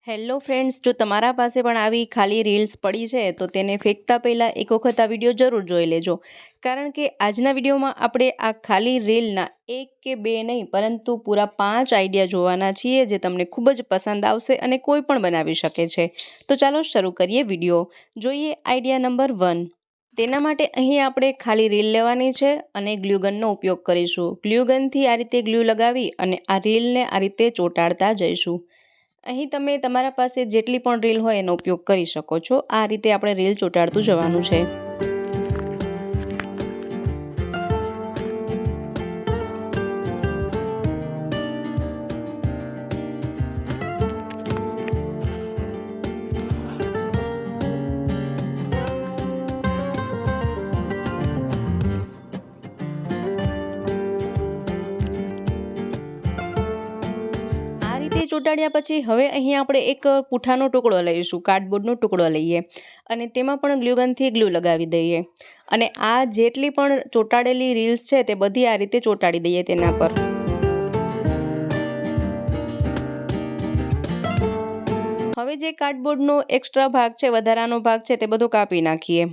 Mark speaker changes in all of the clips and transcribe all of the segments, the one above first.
Speaker 1: Hello friends, જો તમારા પાસે પણ આવી ખાલી રીલ્સ પડી છે તો તેને ફેંકતા પહેલાં એક વખત આ વિડીયો જરૂર જોઈ લેજો. કારણ કે આજના વિડીયોમાં આપણે આ ખાલી રીલના એક કે બે નહીં પરંતુ પૂરા 5 આઈડિયા જોવાના છીએ જે તમને ખૂબ જ પસંદ આવશે અને કોઈ પણ બનાવી શકે છે. તો ચાલો શરૂ કરીએ વિડીયો. જોઈએ આઈડિયા નંબર 1. તેના માટે અહીં આપણે ખાલી રીલ લેવાની છે અને ગ્લુગનનો ઉપયોગ કરીશું. ગ્લુગનથી આ રીતે ગ્લુ લગાવી અને આ રીલને આ રીતે ચોંટાડતા જઈશું. અહીં તમે તમારા પાસે જેટલી પણ રીલ હોય એનો ઉપયોગ કરી શકો છો. આ રીતે આપણે રીલ ચોંટાડતું જવાનું છે. ચોંટાડ્યા પછી હવે અહીં આપણે એક પૂઠાનો ટુકડો લઈશું, કાર્ડબોર્ડનો ટુકડો લઈએ અને તેમાં પણ ગ્લુગનથી ગ્લુ લગાવી દઈએ અને આ જેટલી પણ ચોંટાડેલી રીલ્સ છે તે બધી આ રીતે ચોંટાડી દઈએ તેના પર. હવે જે કાર્ડબોર્ડનો એક્સ્ટ્રા ભાગ છે, વધારાનો ભાગ છે તે બધો કાપી નાખીએ.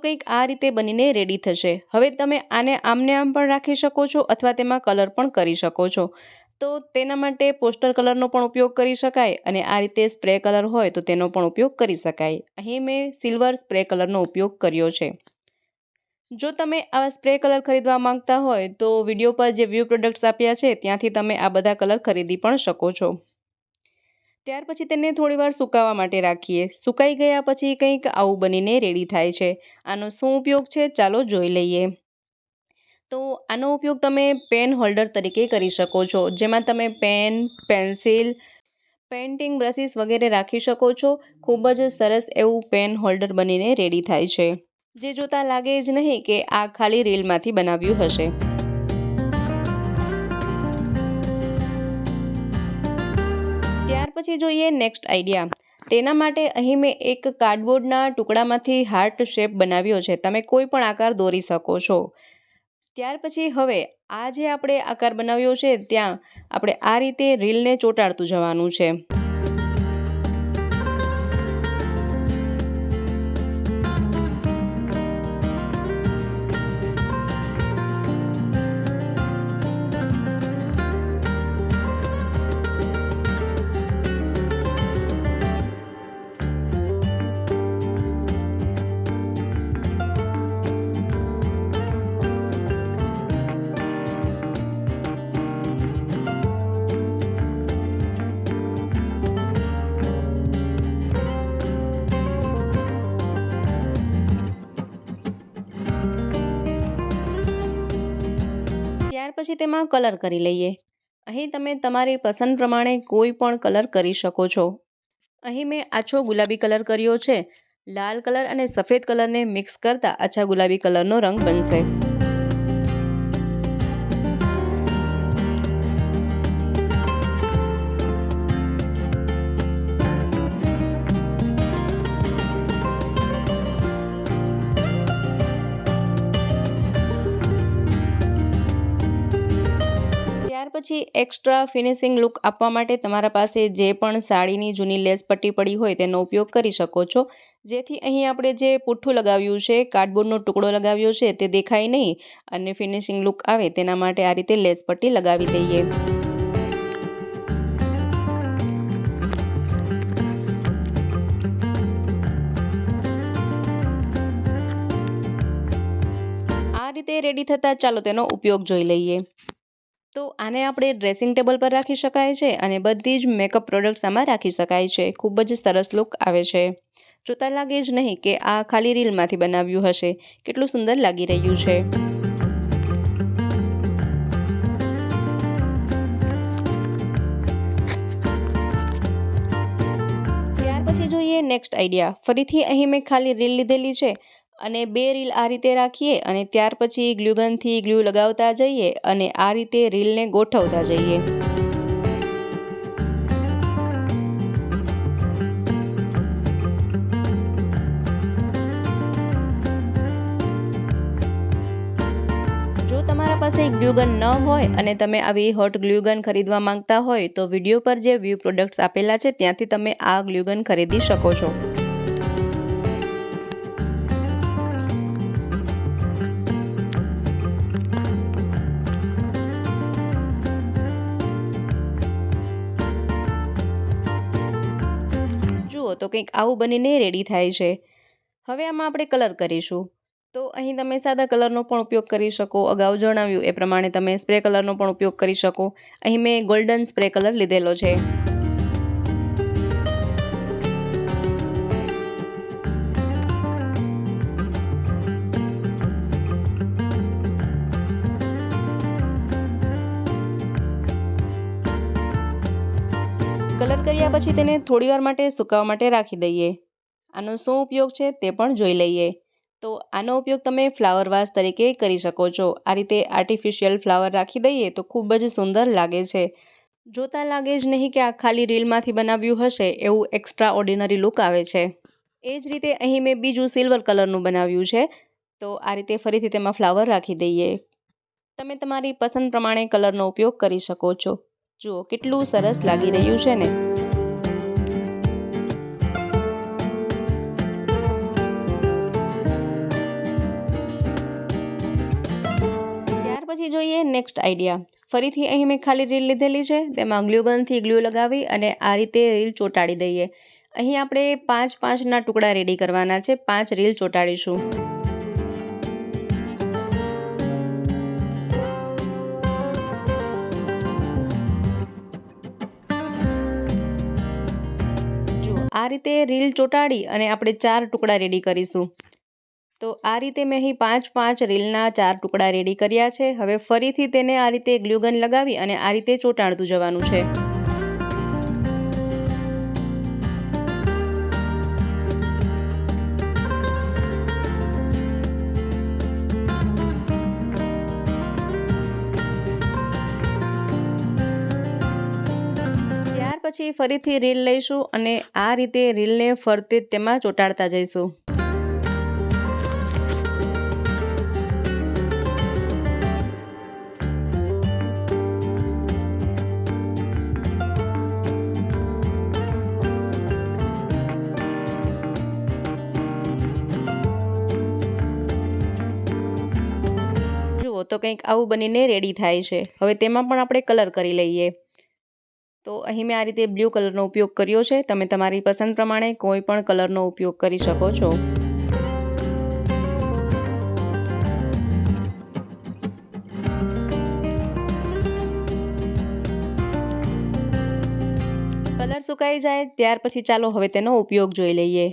Speaker 1: કંઈક આ રીતે બનીને રેડી થશે. હવે તમે આને આમને આમ પણ રાખી શકો છો અથવા તેમાં કલર પણ કરી શકો છો. તો તેના માટે પોસ્ટર કલરનો પણ ઉપયોગ કરી શકાય અને આ રીતે સ્પ્રે કલર હોય તો તેનો પણ ઉપયોગ કરી શકાય. અહીં મેં સિલ્વર સ્પ્રે કલરનો ઉપયોગ કર્યો છે. જો તમે આવા સ્પ્રે કલર ખરીદવા માંગતા હોય તો વિડીયો પર જે વ્યૂ પ્રોડક્ટ્સ આપ્યા છે ત્યાંથી તમે આ બધા કલર ખરીદી પણ શકો છો. ત્યાર પછી તેને થોડીવાર સુકાવા માટે રાખીએ. સુકાઈ ગયા પછી કંઈક આવું બનીને રેડી થાય છે. આનો શું ઉપયોગ છે ચાલો જોઈ લઈએ. તો આનો ઉપયોગ તમે પેન હોલ્ડર તરીકે કરી શકો છો, જેમાં તમે પેન, પેન્સિલ, પેઇન્ટિંગ બ્રશિસ વગેરે રાખી શકો છો. ખૂબ જ સરસ એવું પેન હોલ્ડર બનીને રેડી થાય છે, જે જોતા લાગે જ નહીં કે આ ખાલી રીલમાંથી બનાવ્યું હશે. ત્યાર પછી જોઈએ નેક્સ્ટ આઈડિયા. તેના માટે અહીં મેં એક કાર્ડબોર્ડના ટુકડામાંથી હાર્ટ શેપ બનાવ્યો છે. તમે કોઈ પણ આકાર દોરી શકો છો. ત્યાર પછી હવે આ જે આપણે આકાર બનાવ્યો છે ત્યાં આપણે આ રીતે રીલને ચોંટાડતું જવાનું છે. ત્યાર પછી તેમાં કલર કરી લઈએ. અહીં તમે તમારી પસંદ પ્રમાણે કોઈ પણ કલર કરી શકો છો. અહીં મેં આછો ગુલાબી કલર કર્યો છે. લાલ કલર અને સફેદ કલરને મિક્સ કરતા આછા ગુલાબી કલરનો રંગ બનશે. પછી એક્સ્ટ્રા ફિનિશિંગ લુક આપવા માટે તમારા પાસે જે પણ સાડીની જૂની લેસ પટ્ટી પડી હોય તેનો ઉપયોગ કરી શકો છો, જેથી અહીં આપણે જે પુઠ્ઠું લગાવ્યું છે, કાર્ડબોર્ડનો ટુકડો લગાવ્યો છે તે દેખાય નહીં અને ફિનિશિંગ લુક આવે તેના માટે આ રીતે લેસ પટ્ટી લગાવી દઈએ. આ રીતે રેડી થતાં ચાલો તેનો ઉપયોગ જોઈ લઈએ. તો આને આપણે ડ્રેસિંગ ટેબલ પર રાખી શકાય છે અને બધી જ મેકઅપ પ્રોડક્ટ્સ આમાં રાખી શકાય છે. ખૂબ જ સરસ લુક આવે છે. જોતા લાગે જ નહીં કે આ ખાલી રીલમાંથી બનાવ્યું હશે. કેટલું સુંદર લાગી રહ્યું છે. ત્યાર પછી જોઈએ નેક્સ્ટ આઈડિયા. ફરીથી અહીં મેં ખાલી રીલ લીધેલી છે અને 2 રીલ આ રીતે રાખીએ અને ત્યાર પછી ગ્લુગનથી ગ્લુ લગાવતા જઈએ અને આ રીતે રીલને ગોઠવતા જઈએ. જો તમારા પાસે ગ્લુગન ન હોય અને તમે આવી હોટ ગ્લુગન ખરીદવા માંગતા હોય તો વિડીયો પર જે વ્યૂ પ્રોડક્ટ્સ આપેલા છે ત્યાંથી તમે આ ગ્લુગન ખરીદી શકો છો. જુઓ તો કંઈક આવું બનીને રેડી થાય છે. હવે આમાં આપણે કલર કરીશું. તો અહીં તમે સાદા કલરનો પણ ઉપયોગ કરી શકો. અગાઉ જણાવ્યું એ પ્રમાણે તમે સ્પ્રે કલરનો પણ ઉપયોગ કરી શકો. અહીં મેં ગોલ્ડન સ્પ્રે કલર લીધેલો છે. કલર કર્યા પછી તેને થોડીવાર માટે સુકાવા માટે રાખી દઈએ. આનો શું ઉપયોગ છે તે પણ જોઈ લઈએ. તો આનો ઉપયોગ તમે ફ્લાવર વાસ તરીકે કરી શકો છો. આ રીતે આર્ટિફિશિયલ ફ્લાવર રાખી દઈએ તો ખૂબ જ સુંદર લાગે છે. જોતા લાગે જ નહીં કે આ ખાલી રીલમાંથી બનાવ્યું હશે એવું એક્સ્ટ્રા ઓર્ડિનરી લુક આવે છે. એ જ રીતે અહીં મેં બીજું સિલ્વર કલરનું બનાવ્યું છે. તો આ રીતે ફરીથી તેમાં ફ્લાવર રાખી દઈએ. તમે તમારી પસંદ પ્રમાણે કલરનો ઉપયોગ કરી શકો છો. જુઓ કેટલું સરસ લાગી રહ્યું છે ને. ત્યાર પછી જોઈએ નેક્સ્ટ આઈડિયા. ફરીથી અહીં મેં ખાલી રીલ લીધેલી છે. તેમાં ગ્લુગનથી ગ્લુ લગાવી અને આ રીતે રીલ ચોંટાડી દઈએ. અહીં આપણે 5-5ના ટુકડા રેડી કરવાના છે. 5 રીલ ચોંટાડીશું. આ રીતે રીલ ચોંટાડી અને આપણે 4 ટુકડા રેડી કરીશું. તો આ રીતે મેં અહીં 5-5 રીલના 4 ટુકડા રેડી કર્યા છે. હવે ફરીથી તેને આ રીતે ગ્લુગન લગાવી અને આ રીતે ચોંટાડતું જવાનું છે. પછી ફરીથી રીલ લઈશું અને આ રીતે રીલને ફરતે તેમાં ચોંટાડતા જઈશું. જુઓ તો કંઈક આવું બનીને રેડી થાય છે. હવે તેમાં પણ આપણે કલર કરી લઈએ. તો અહીં મેં આ રીતે બ્લુ કલરનો ઉપયોગ કર્યો છે. તમે તમારી પસંદ પ્રમાણે કોઈ પણ કલરનો ઉપયોગ કરી શકો છો. કલર સુકાઈ જાય ત્યાર પછી ચાલો હવે તેનો ઉપયોગ જોઈ લઈએ.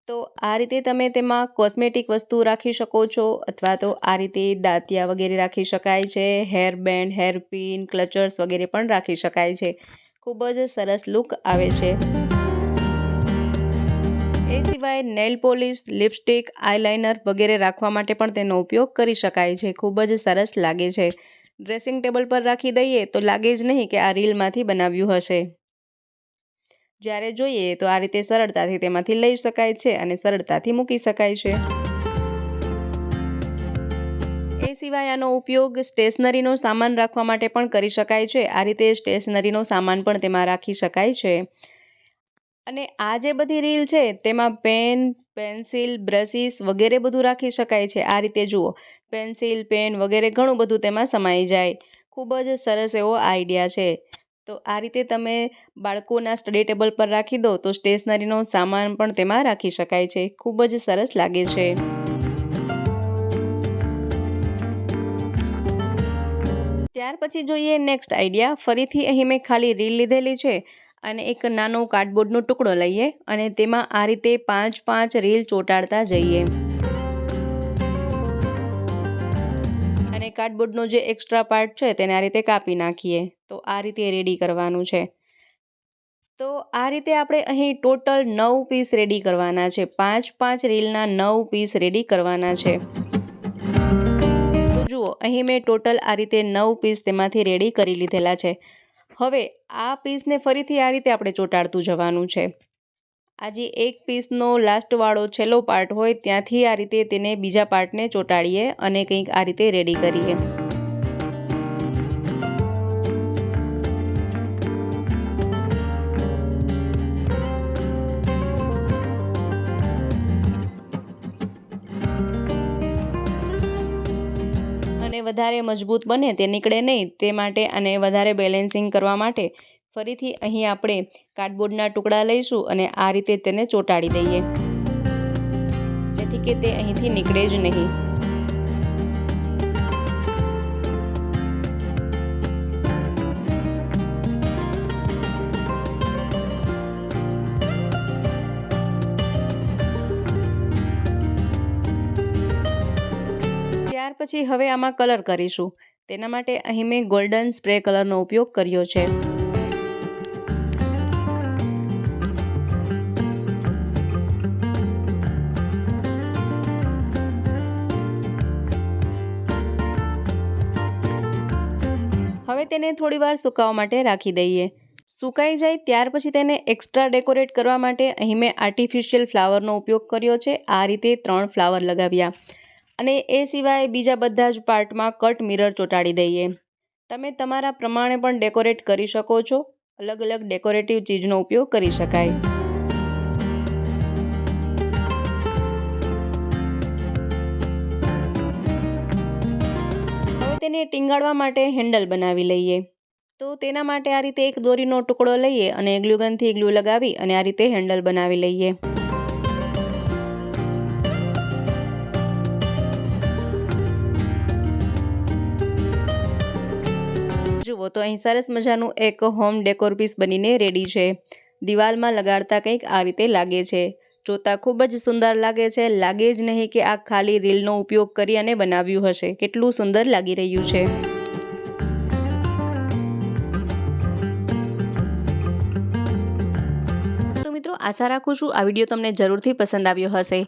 Speaker 1: તો આ રીતે તમે તેમાં કોસ્મેટિક વસ્તુ રાખી શકો છો અથવા તો આ રીતે દાંતિયા વગેરે રાખી શકાય છે. હેર બેન્ડ, હેર પિન, ક્લચર્સ વગેરે પણ રાખી શકાય છે. ખૂબ જ સરસ લુક આવે છે. એ સિવાય નેલ પોલિશ, લિપસ્ટિક, આઈલાઇનર વગેરે રાખવા માટે પણ તેનો ઉપયોગ કરી શકાય છે. ખૂબ જ સરસ લાગે છે. ડ્રેસિંગ ટેબલ પર રાખી દઈએ તો લાગે જ નહીં કે આ રીલમાંથી બનાવ્યું હશે. જ્યારે જોઈએ તો આ રીતે સરળતાથી તેમાંથી લઈ શકાય છે અને સરળતાથી મૂકી શકાય છે. એ સિવાય આનો ઉપયોગ સ્ટેશનરીનો સામાન રાખવા માટે પણ કરી શકાય છે. આ રીતે સ્ટેશનરીનો સામાન પણ તેમાં રાખી શકાય છે. અને આ જે બધી રીલ છે તેમાં પેન, પેન્સિલ, બ્રશિસ વગેરે બધું રાખી શકાય છે. આ રીતે જુઓ પેન્સિલ, પેન વગેરે ઘણું બધું તેમાં સમાઈ જાય. ખૂબ જ સરસ એવો આઈડિયા છે. તો આ રીતે તમે બાળકોના સ્ટડી ટેબલ પર રાખી દો તો સ્ટેશનરીનો સામાન પણ તેમાં રાખી શકાય છે. ખૂબ જ સરસ લાગે છે. ત્યાર પછી જોઈએ નેક્સ્ટ આઈડિયા. ફરીથી અહીં મેં ખાલી રીલ લીધેલી છે અને એક નાનો કાર્ડબોર્ડનો ટુકડો લઈએ અને તેમાં આ રીતે 5-5 રીલ ચોંટાડતા જઈએ. અને કાર્ડબોર્ડનો જે એક્સ્ટ્રા પાર્ટ છે તેને આ રીતે કાપી નાખીએ. તો આ રીતે રેડી કરવાનું છે. તો આ રીતે આપણે અહીં ટોટલ 9 પીસ રેડી કરવાના છે. 5-5 રીલના 9 પીસ રેડી કરવાના છે. જુઓ અહીં મેં ટોટલ આ રીતે 9 પીસ તેમાંથી રેડી કરી લીધેલા છે. હવે આ પીસને ફરીથી આ રીતે આપણે ચોંટાડતું જવાનું છે. આ જે એક પીસનો લાસ્ટવાળો છેલ્લો પાર્ટ હોય ત્યાંથી આ રીતે તેને બીજા પાર્ટને ચોંટાડીએ અને કંઈક આ રીતે રેડી કરીએ. અને વધારે મજબૂત બને તે નીકળે નહીં તે માટે અને વધારે બેલેન્સિંગ કરવા માટે ફરીથી અહીં આપણે કાર્ડબોર્ડના ટુકડા લઈશું અને આ રીતે તેને ચોંટાડી દઈએ જેથી કે તે અહીંથી નીકળે જ નહીં. ત્યાર પછી હવે આમાં કલર કરીશું. તેના માટે અહીં મેં ગોલ્ડન સ્પ્રે કલરનો ઉપયોગ કર્યો છે. હવે તેને થોડીવાર સુકાવા માટે રાખી દઈએ. સુકાઈ જાય ત્યાર પછી તેને એક્સ્ટ્રા ડેકોરેટ કરવા માટે અહીં મેં આર્ટિફિશિયલ ફ્લાવરનો ઉપયોગ કર્યો છે. આ રીતે 3 ફ્લાવર લગાવ્યા અને એ સિવાય બીજા બધા જ પાર્ટમાં કટ મિરર ચોંટાડી દઈએ. તમે તમારા પ્રમાણે પણ ડેકોરેટ કરી શકો છો. અલગ અલગ ડેકોરેટિવ ચીજનો ઉપયોગ કરી શકાય. હવે તેને ટીંગાડવા માટે હેન્ડલ બનાવી લઈએ. તો તેના માટે આ રીતે એક દોરીનો ટુકડો લઈએ અને ગ્લુગનથી ગ્લુ લગાવી અને આ રીતે હેન્ડલ બનાવી લઈએ. જુઓ તો અહીં સરસ મજાનું એક હોમ ડેકોર પીસ બનીને રેડી છે. દિવાલમાં લગાડતા કંઈક આ રીતે લાગે છે. જોતાં ખૂબ જ સુંદર લાગે છે. લાગે જ નહીં કે આ ખાલી રીલનો ઉપયોગ કરી અને બનાવ્યું હશે. કેટલું સુંદર લાગી રહ્યું છે. તો મિત્રો આશા રાખું છું આ વિડીયો તમને જરૂરથી પસંદ આવ્યો હશે.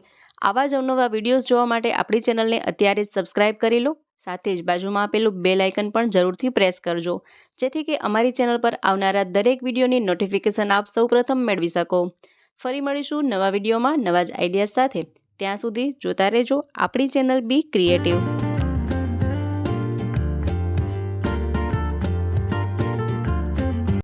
Speaker 1: આવા જ અવનવા વિડીયોઝ જોવા માટે આપણી ચેનલને અત્યારે જ સબસ્ક્રાઈબ કરી લો. સાથે જ બાજુમાં આપેલું બેલ આઇકન પણ જરૂરથી પ્રેસ કરજો જેથી કે અમારી ચેનલ પર આવનારા દરેક વિડીયોની નોટિફિકેશન આપ સૌપ્રથમ મેળવી શકો. ફરી મળીશું નવા વિડીયોમાં નવા જ આઈડિયાઝ સાથે. ત્યાં સુધી જોતા રહેજો આપણી ચેનલ બી ક્રિએટિવ.